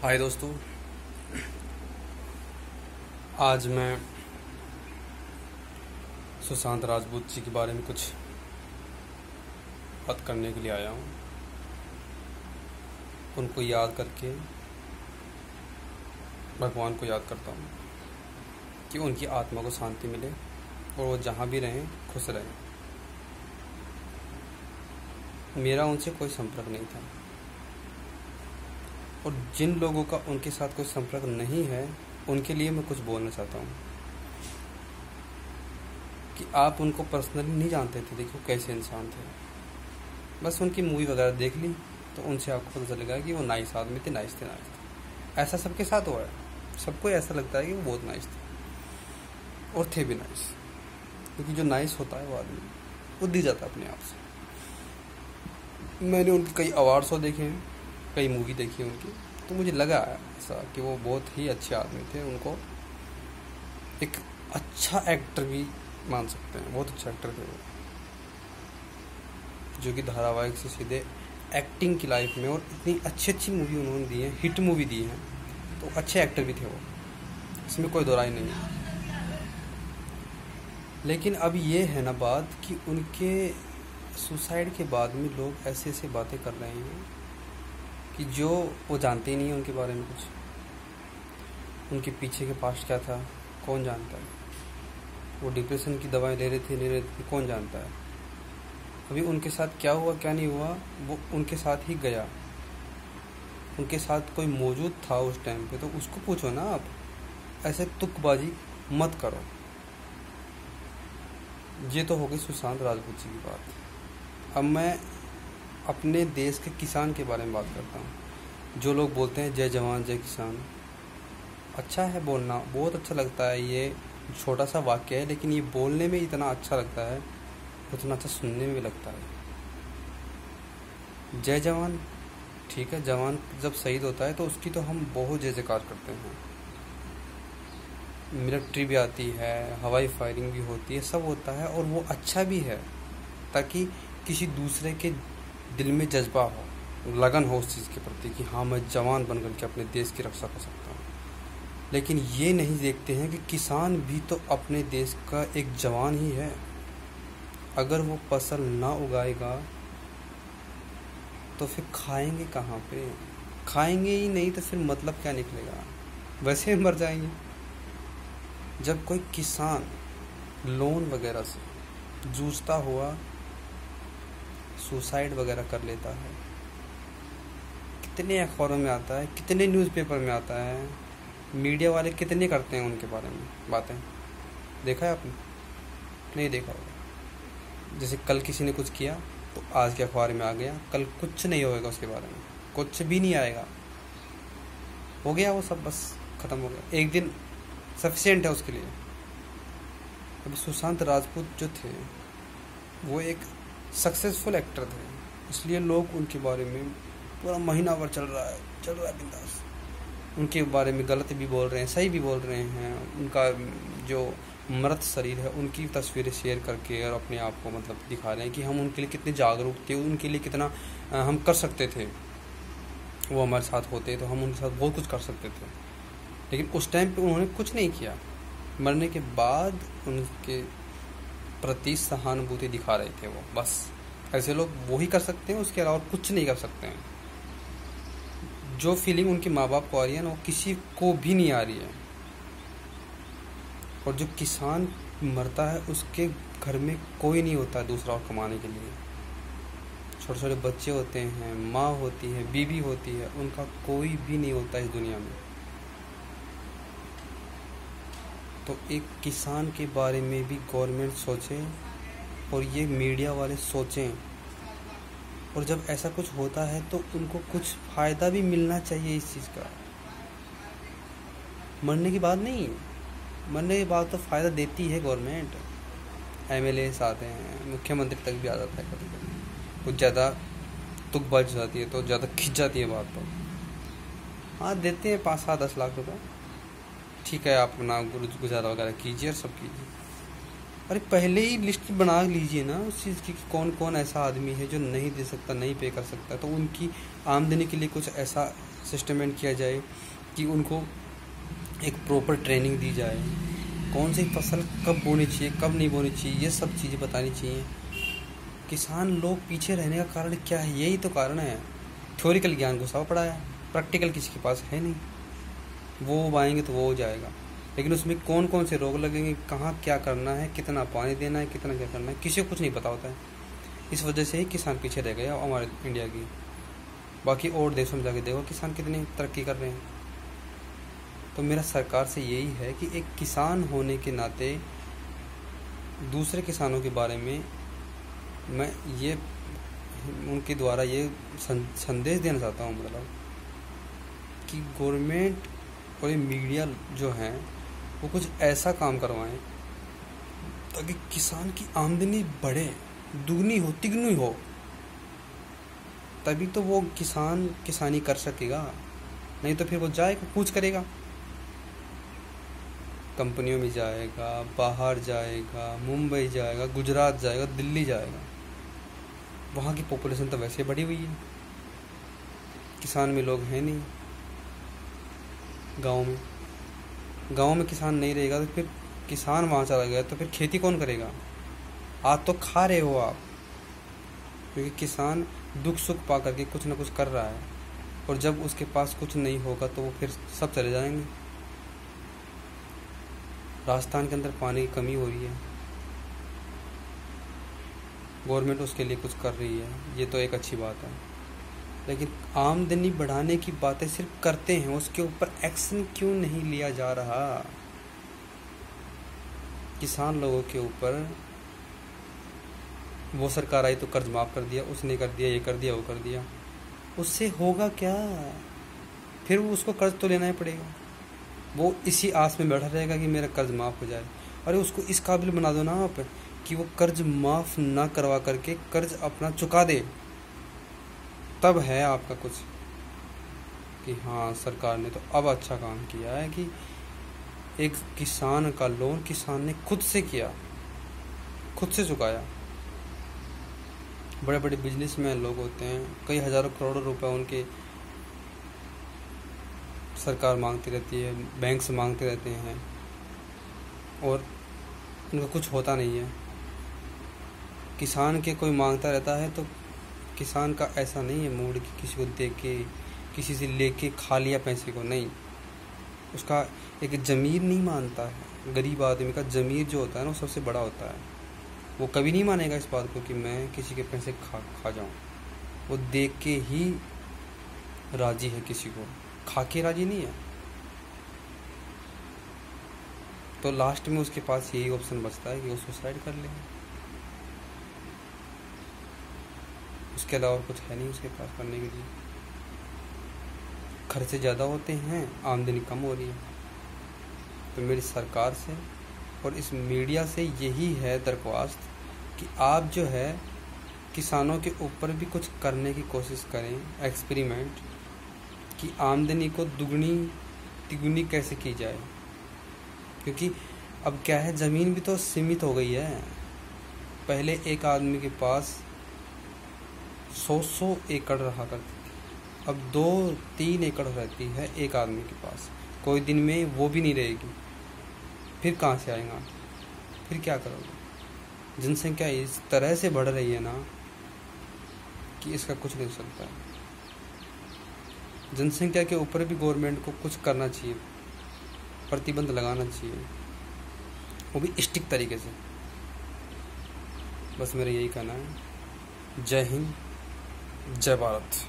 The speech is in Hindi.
हाय दोस्तों, आज मैं सुशांत राजपूत जी के बारे में कुछ बात करने के लिए आया हूँ। उनको याद करके भगवान को याद करता हूँ कि उनकी आत्मा को शांति मिले और वो जहाँ भी रहें खुश रहें। मेरा उनसे कोई संपर्क नहीं था और जिन लोगों का उनके साथ कोई संपर्क नहीं है उनके लिए मैं कुछ बोलना चाहता हूँ कि आप उनको पर्सनली नहीं जानते थे, देखो कैसे इंसान थे। बस उनकी मूवी वगैरह देख ली तो उनसे आपको पता चलेगा कि वो नाइस आदमी थे, नाइस थे। ऐसा सबके साथ हुआ है, सबको ऐसा लगता है कि वो बहुत नाइस थे और थे भी नाइस, क्योंकि जो नाइस होता है वो आदमी वो दी जाता है अपने आप से। मैंने उनके कई अवार्ड शो देखे हैं, कई मूवी देखी है उनकी, तो मुझे लगा ऐसा कि वो बहुत ही अच्छे आदमी थे। उनको एक अच्छा एक्टर भी मान सकते हैं, बहुत अच्छा एक्टर थे वो, जो कि धारावाहिक से सीधे एक्टिंग की लाइफ में और इतनी अच्छी अच्छी मूवी उन्होंने दी है, हिट मूवी दी है, तो अच्छे एक्टर भी थे वो, इसमें कोई दोराई नहीं है। लेकिन अब ये है ना बात कि उनके सुसाइड के बाद में लोग ऐसे ऐसे बातें कर रहे हैं कि जो वो जानते ही नहीं है उनके बारे में कुछ। उनके पीछे के पास्ट क्या था कौन जानता है, वो डिप्रेशन की दवाएं ले रहे थे कौन जानता है। अभी उनके साथ क्या हुआ क्या नहीं हुआ वो उनके साथ ही गया, उनके साथ कोई मौजूद था उस टाइम पे तो उसको पूछो ना आप, ऐसे तुकबाजी मत करो। ये तो हो गई सुशांत राजपूत जी की बात। अब मैं अपने देश के किसान के बारे में बात करता हूँ। जो लोग बोलते हैं जय जवान जय किसान, अच्छा है बोलना, बहुत अच्छा लगता है, ये छोटा सा वाक्य है लेकिन ये बोलने में इतना अच्छा लगता है, उतना अच्छा सुनने में भी लगता है। जय जवान ठीक है, जवान जब शहीद होता है तो उसकी तो हम बहुत जय जयकार करते हैं, मिलिट्री भी आती है, हवाई फायरिंग भी होती है, सब होता है और वो अच्छा भी है ताकि किसी दूसरे के दिल में जज्बा हो, लगन हो उस चीज़ के प्रति कि हाँ मैं जवान बन करके अपने देश की रक्षा कर सकता हूँ। लेकिन ये नहीं देखते हैं कि किसान भी तो अपने देश का एक जवान ही है। अगर वो फसल ना उगाएगा तो फिर खाएंगे कहाँ पे, खाएंगे ही नहीं तो फिर मतलब क्या निकलेगा, वैसे मर जाएंगे। जब कोई किसान लोन वगैरह से जूझता हुआ सुसाइड वगैरह कर लेता है, कितने अखबारों में आता है, कितने न्यूज़पेपर में आता है, मीडिया वाले कितने करते हैं उनके बारे में बातें, देखा है आपने? नहीं देखा होगा। जैसे कल किसी ने कुछ किया तो आज के अखबार में आ गया, कल कुछ नहीं होएगा उसके बारे में, कुछ भी नहीं आएगा, हो गया वो सब, बस ख़त्म हो गया, एक दिन सफिशिएंट है उसके लिए। अभी सुशांत राजपूत जो थे वो एक सक्सेसफुल एक्टर थे, इसलिए लोग उनके बारे में पूरा महीना भर चल रहा है बिंदास। उनके बारे में गलत भी बोल रहे हैं, सही भी बोल रहे हैं। उनका जो मृत शरीर है उनकी तस्वीरें शेयर करके और अपने आप को मतलब दिखा रहे हैं कि हम उनके लिए कितने जागरूक थे, उनके लिए कितना हम कर सकते थे, वो हमारे साथ होते तो हम उनके साथ बहुत कुछ कर सकते थे। लेकिन उस टाइम पे उन्होंने कुछ नहीं किया, मरने के बाद उनके प्रति सहानुभूति दिखा रहे थे वो, बस ऐसे लोग वो ही कर सकते हैं, उसके अलावा कुछ नहीं कर सकते हैं। जो फीलिंग उनके माँ बाप को आ रही है ना वो किसी को भी नहीं आ रही है। और जो किसान मरता है उसके घर में कोई नहीं होता दूसरा और कमाने के लिए, छोटे छोटे बच्चे होते हैं, माँ होती है, बीवी होती है, उनका कोई भी नहीं होता इस दुनिया में। तो एक किसान के बारे में भी गवर्नमेंट सोचे और ये मीडिया वाले सोचें, और जब ऐसा कुछ होता है तो उनको कुछ फ़ायदा भी मिलना चाहिए इस चीज़ का। मरने के बाद नहीं, मरने के बाद तो फ़ायदा देती है गवर्नमेंट, एमएलएस आते हैं, मुख्यमंत्री तक भी आ जाता है कभी कभी, कुछ ज़्यादा तुकबाजी हो जाती है तो ज़्यादा खिंच जाती है बात, तो हाँ देते हैं 5-7-10 लाख रुपए, ठीक है आप अपना गुजारा वगैरह कीजिए और सब कीजिए। अरे पहले ही लिस्ट बना लीजिए ना उस चीज़ की कि कौन कौन ऐसा आदमी है जो नहीं दे सकता, नहीं पे कर सकता, तो उनकी आमदनी के लिए कुछ ऐसा सिस्टमेंट किया जाए, कि उनको एक प्रॉपर ट्रेनिंग दी जाए, कौन सी फसल कब बोनी चाहिए, कब नहीं बोनी चाहिए, ये सब चीज़ें बतानी चाहिए। किसान लोग पीछे रहने का कारण क्या है? यही तो कारण है। थ्योरिकल ज्ञान घुसा पड़ा है, प्रैक्टिकल किसी के पास है नहीं। वो उगाएंगे तो वो हो जाएगा, लेकिन उसमें कौन कौन से रोग लगेंगे, कहाँ क्या करना है, कितना पानी देना है, कितना क्या करना है, किसी को कुछ नहीं पता होता है। इस वजह से ही किसान पीछे रह गया हमारे इंडिया की। बाकी और देशों में जाके देखो किसान कितनी तरक्की कर रहे हैं। तो मेरा सरकार से यही है कि एक किसान होने के नाते दूसरे किसानों के बारे में मैं ये उनके द्वारा ये संदेश देना चाहता हूँ, मतलब कि गवर्नमेंट और ये मीडिया जो हैं वो कुछ ऐसा काम करवाएं ताकि किसान की आमदनी बढ़े, दुगनी हो, तिगनी हो, तभी तो वो किसान किसानी कर सकेगा। नहीं तो फिर वो जाएगा, कूच करेगा, कंपनियों में जाएगा, बाहर जाएगा, मुंबई जाएगा, गुजरात जाएगा, दिल्ली जाएगा। वहाँ की पॉपुलेशन तो वैसे बढ़ी हुई है, किसान में लोग हैं नहीं। गांव में किसान नहीं रहेगा तो फिर किसान वहाँ चला गया तो फिर खेती कौन करेगा? आज तो खा रहे हो आप, क्योंकि किसान दुख सुख पा करके कुछ ना कुछ कर रहा है, और जब उसके पास कुछ नहीं होगा तो वो फिर सब चले जाएंगे। राजस्थान के अंदर पानी की कमी हो रही है, गवर्नमेंट उसके लिए कुछ कर रही है, ये तो एक अच्छी बात है। लेकिन आमदनी बढ़ाने की बातें सिर्फ करते हैं, उसके ऊपर एक्शन क्यों नहीं लिया जा रहा? किसान लोगों के ऊपर वो सरकार आई तो कर्ज माफ़ कर दिया, उसने कर दिया, ये कर दिया, वो कर दिया, उससे होगा क्या? फिर वो उसको कर्ज तो लेना ही पड़ेगा। वो इसी आस में बैठा रहेगा कि मेरा कर्ज माफ़ हो जाए। अरे उसको इस काबिल बना दो ना आप कि वो कर्ज माफ़ ना करवा करके कर्ज अपना चुका दे, तब है आपका कुछ कि हाँ सरकार ने तो अब अच्छा काम किया है कि एक किसान का लोन किसान ने खुद से किया, खुद से चुकाया। बड़े बड़े बिजनेसमैन लोग होते हैं, कई हज़ारों करोड़ों रुपए उनके सरकार मांगती रहती है, बैंक से मांगते रहते हैं, और उनका कुछ होता नहीं है। किसान के कोई मांगता रहता है तो किसान का ऐसा नहीं है मूड कि किसी को दे के, किसी से लेके खा लिया पैसे को, नहीं। उसका एक ज़मीर नहीं मानता है। गरीब आदमी का ज़मीर जो होता है ना वो सबसे बड़ा होता है। वो कभी नहीं मानेगा इस बात को कि मैं किसी के पैसे खा जाऊं। वो देख के ही राजी है, किसी को खा के राजी नहीं है। तो लास्ट में उसके पास यही ऑप्शन बचता है कि वो सुसाइड कर ले, उसके अलावा कुछ है नहीं उसके पास करने के लिए। खर्चे ज़्यादा होते हैं, आमदनी कम हो रही है। तो मेरी सरकार से और इस मीडिया से यही है दरख्वास्त कि आप जो है किसानों के ऊपर भी कुछ करने की कोशिश करें, एक्सपेरिमेंट, कि आमदनी को दुगनी तिगुनी कैसे की जाए। क्योंकि अब क्या है, ज़मीन भी तो सीमित हो गई है। पहले एक आदमी के पास 100 एकड़ रहा करती थी, अब 2-3 एकड़ रहती है एक आदमी के पास। कोई दिन में वो भी नहीं रहेगी, फिर कहाँ से आएगा? फिर क्या करोगे? जनसंख्या इस तरह से बढ़ रही है ना कि इसका कुछ नहीं हो सकता है। जनसंख्या के ऊपर भी गवर्नमेंट को कुछ करना चाहिए, प्रतिबंध लगाना चाहिए, वो भी स्ट्रिक्ट तरीके से। बस मेरा यही कहना है। जय हिंद, जय भारत।